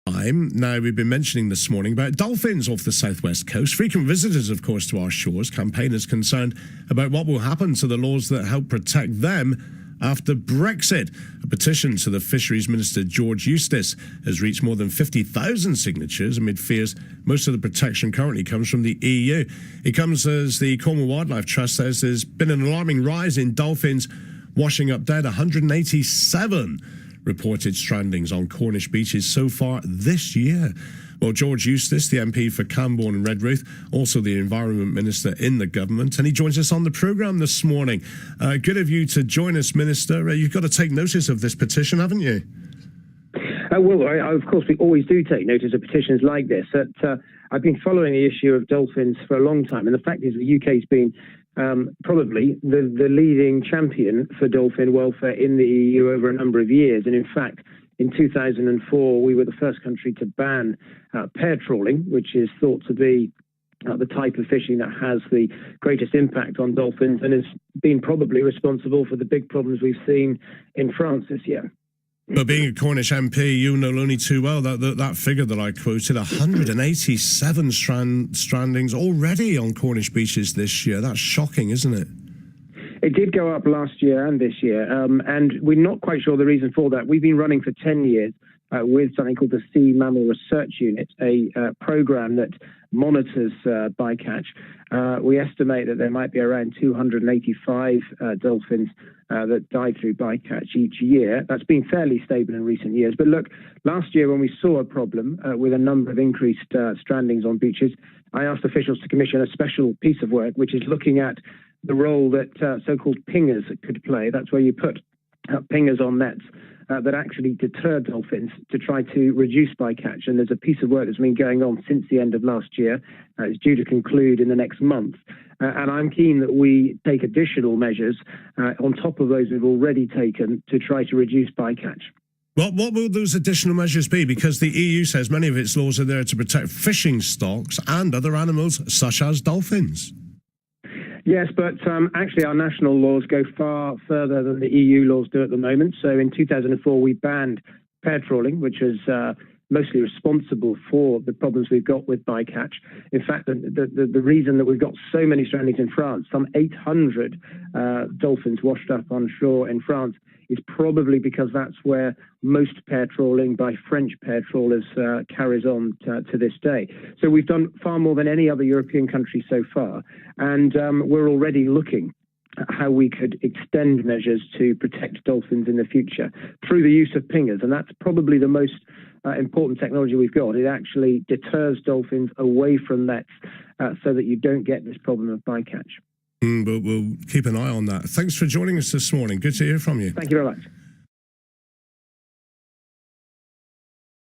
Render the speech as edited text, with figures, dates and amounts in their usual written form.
Now, we've been mentioning this morning about dolphins off the southwest coast. Frequent visitors, of course, to our shores. Campaigners concerned about what will happen to the laws that help protect them after Brexit. A petition to the Fisheries Minister George Eustice has reached more than 50,000 signatures amid fears most of the protection currently comes from the EU. It comes as the Cornwall Wildlife Trust says there's been an alarming rise in dolphins washing up dead. 187 reported strandings on Cornish beaches so far this year. Well, George Eustice, the MP for Camborne and Redruth, also the Environment Minister in the government, and he joins us on the programme this morning. Good of you to join us, Minister. You've got to take notice of this petition, haven't you? Of course, we always do take notice of petitions like this. I've been following the issue of dolphins for a long time, and the fact is the UK's been probably the leading champion for dolphin welfare in the EU over a number of years. And in fact, in 2004, we were the first country to ban pair trawling, which is thought to be the type of fishing that has the greatest impact on dolphins and has been probably responsible for the big problems we've seen in France this year. But being a Cornish MP, you know only too well that figure that I quoted, 187 strandings already on Cornish beaches this year. That's shocking, isn't it? It did go up last year and this year, and we're not quite sure the reason for that. We've been running for 10 years with something called the Sea Mammal Research Unit, a program that monitors bycatch. We estimate that there might be around 285 dolphins that die through bycatch each year. That's been fairly stable in recent years. But look, last year when we saw a problem with a number of increased strandings on beaches, I asked officials to commission a special piece of work, which is looking at the role that so-called pingers could play. That's where you put pingers on nets that actually deter dolphins to try to reduce bycatch. And there's a piece of work that's been going on since the end of last year. It's due to conclude in the next month. And I'm keen that we take additional measures on top of those we've already taken to try to reduce bycatch. Well, what will those additional measures be? Because the EU says many of its laws are there to protect fishing stocks and other animals such as dolphins. Yes, but actually our national laws go far further than the EU laws do at the moment. So in 2004, we banned pair trawling, which is mostly responsible for the problems we've got with bycatch. In fact, the reason that we've got so many strandings in France, some 800 dolphins washed up on shore in France, is probably because that's where most pair trawling by French pair trawlers carries on to this day. So we've done far more than any other European country so far, and we're already looking at how we could extend measures to protect dolphins in the future through the use of pingers, and that's probably the most important technology we've got. It actually deters dolphins away from nets so that you don't get this problem of bycatch. But we'll keep an eye on that. Thanks for joining us this morning. Good to hear from you. Thank you very much.